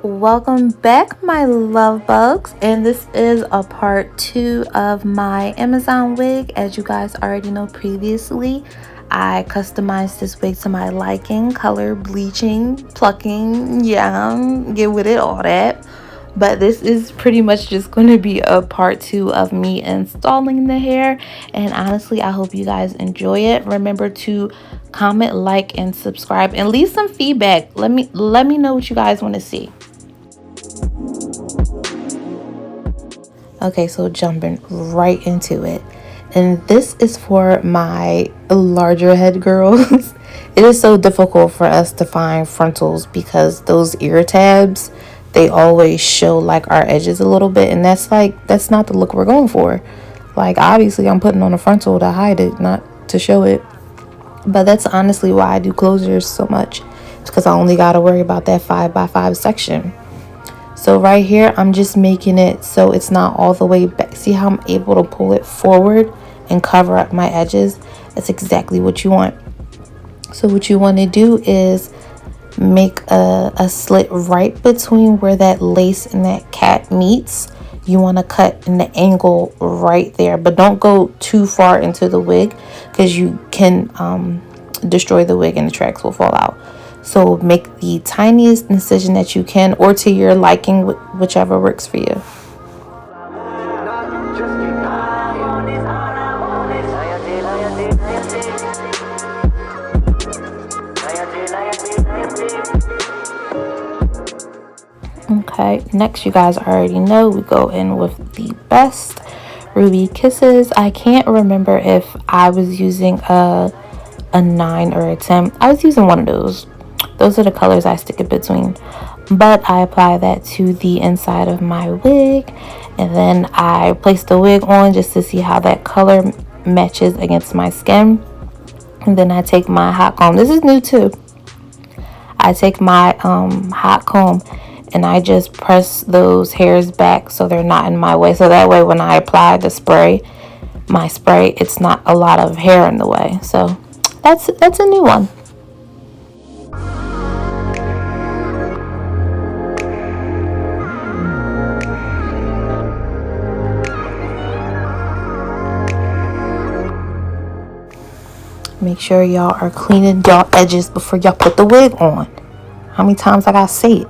Welcome back, my love bugs, and this is a part 2 of my Amazon wig. As you guys already know, previously I customized this wig to my liking, color, bleaching, plucking, get with it, all that. But this is pretty much just going to be a part 2 of me installing the hair, and honestly I hope you guys enjoy it. Remember to comment, like, and subscribe, and leave some feedback. Let me know what you guys want to see. Okay, so jumping right into it, and this is for my larger head girls. It is so difficult for us to find frontals because those ear tabs, they always show like our edges a little bit, and that's not the look we're going for. Like, obviously I'm putting on a frontal to hide it, not to show it. But that's honestly why I do closures so much. It's because I only got to worry about that 5x5 section. So right here, I'm just making it so it's not all the way back. See how I'm able to pull it forward and cover up my edges? That's exactly what you want. So what you want to do is make a slit right between where that lace and that cap meets. You want to cut in the angle right there, but don't go too far into the wig because you can destroy the wig and the tracks will fall out. So make the tiniest incision that you can, or to your liking, whichever works for you. Okay, next, you guys already know we go in with the best Ruby Kisses. I can't remember if I was using a 9 or a 10. I was using one of those. Those are the colors I stick in between. But I apply that to the inside of my wig, and then I place the wig on just to see how that color matches against my skin. And then I take my hot comb. This is new too. I take my hot comb and I just press those hairs back so they're not in my way. So that way when I apply the spray, my spray, it's not a lot of hair in the way. So that's a new one. Make sure y'all are cleaning y'all edges before y'all put the wig on. How many times I gotta say it?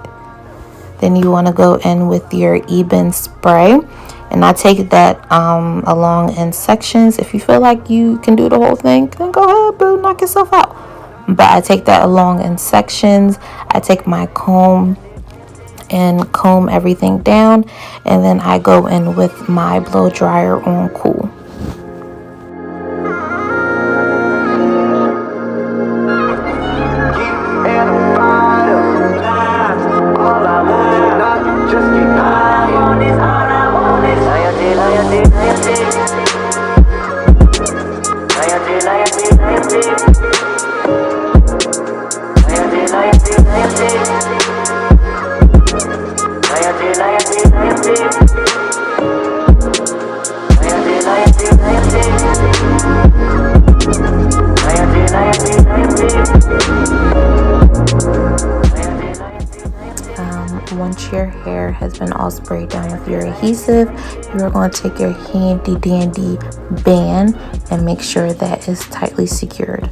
Then you want to go in with your Ebin spray, and I take that along in sections. If you feel like you can do the whole thing, then go ahead, boo, knock yourself out. But I take that along in sections. I take my comb and comb everything down, and then I go in with my blow dryer on cool. Once your hair has been all sprayed down with your adhesive, you are going to take your handy dandy band and make sure that is tightly secured.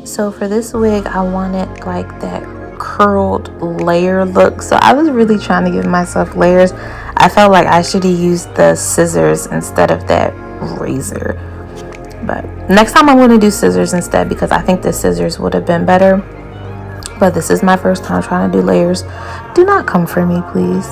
So for this wig, I wanted like that curled layer look, so I was really trying to give myself layers. I felt like I should have used the scissors instead of that razor, but next time I'm going to do scissors instead because I think the scissors would have been better. But this is my first time trying to do layers. Do not come for me, please.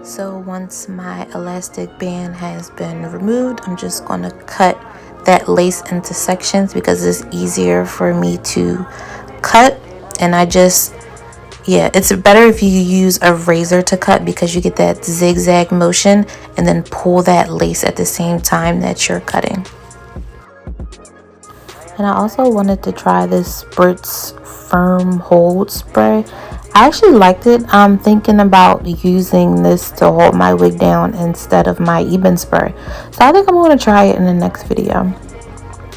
So once my elastic band has been removed, I'm just going to cut that lace into sections because it's easier for me to cut. And it's better if you use a razor to cut because you get that zigzag motion and then pull that lace at the same time that you're cutting. And I also wanted to try this Spritz Firm Hold Spray. I actually liked it. I'm thinking about using this to hold my wig down instead of my Eben spray. So I think I'm going to try it in the next video.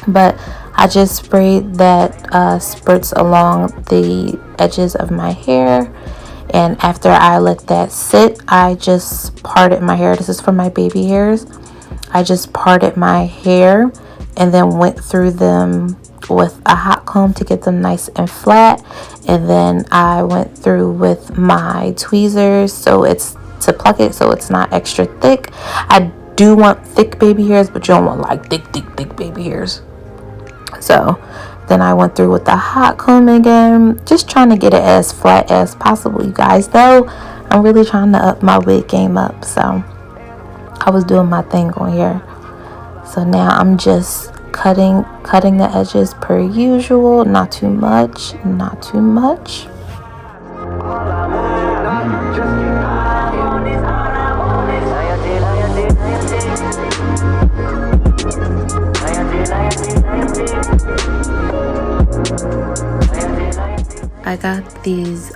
But I just sprayed that spritz along the edges of my hair. And after I let that sit, I just parted my hair. This is for my baby hairs. I just parted my hair and then went through them with a hot comb to get them nice and flat. And then I went through with my tweezers to pluck it so it's not extra thick. I do want thick baby hairs, but you don't want like thick baby hairs. So then I went through with the hot comb again, just trying to get it as flat as possible, you guys. Though I'm really trying to up my wig game up, so I was doing my thing on here. So now I'm just cutting the edges per usual, not too much. I got these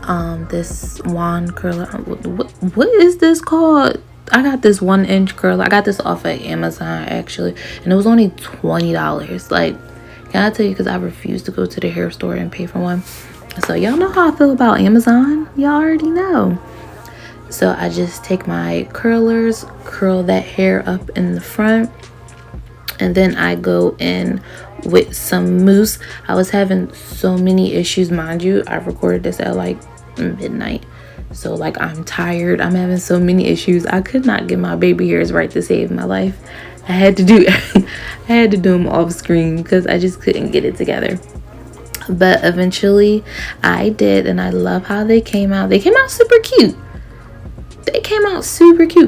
this wand curler. What is this called? I got this 1-inch curler. I got this off of Amazon actually, and it was only $20. Like, can I tell you, because I refuse to go to the hair store and pay for one. So y'all know how I feel about Amazon. Y'all already know. So I just take my curlers, curl that hair up in the front, and then I go in with some mousse. I was having so many issues, mind you. I recorded this at like midnight, so like I'm tired. I'm having so many issues. I could not get my baby hairs right to save my life. I had to do them off screen because I just couldn't get it together. But eventually I did, and I love how they came out. They came out super cute.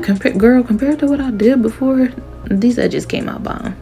Compared to what I did before, these edges came out bomb.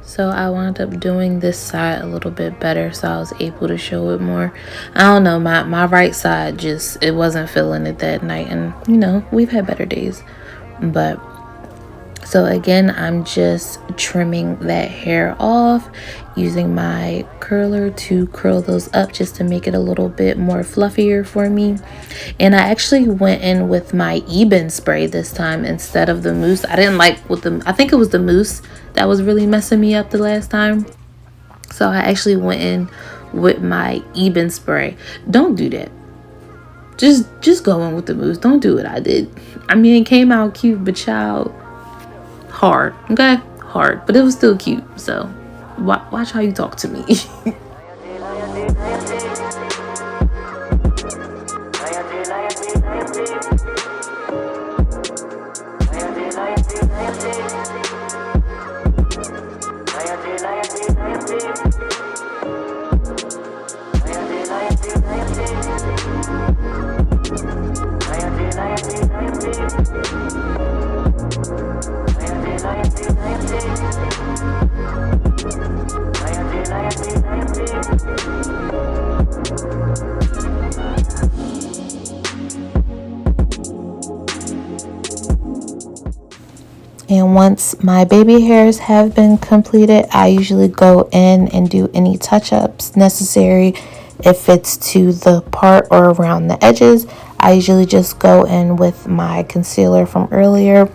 So I wound up doing this side a little bit better, so I was able to show it more. I don't know, my right side it wasn't feeling it that night, and you know, we've had better days. But so again, I'm just trimming that hair off using my curler to curl those up just to make it a little bit more fluffier for me. And I actually went in with my Eben spray this time instead of the mousse. I didn't like I think it was the mousse that was really messing me up the last time. So I actually went in with my Eben spray. Don't do that. Just go in with the mousse. Don't do what I did. I mean, it came out cute, but child, hard. Okay, hard, but it was still cute. So watch how you talk to me. And once my baby hairs have been completed, I usually go in and do any touch-ups necessary. If it's to the part or around the edges, I usually just go in with my concealer from earlier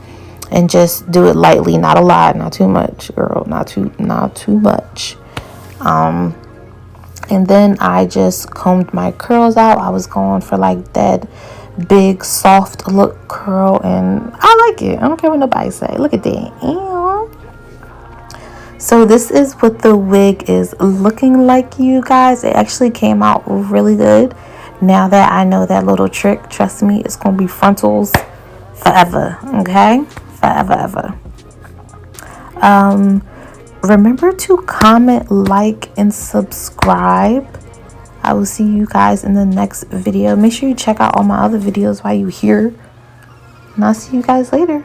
and just do it lightly, not a lot, not too much, girl, not too much. And then I just combed my curls out. I was going for like that big soft look curl, and I like it. I don't care what nobody say. Look at that. Ew. So this is what the wig is looking like, you guys. It actually came out really good. Now that I know that little trick, trust me, it's gonna be frontals forever. Okay, forever ever. Remember to comment, like, and subscribe. I will see you guys in the next video. Make sure you check out all my other videos while you're here, and I'll see you guys later.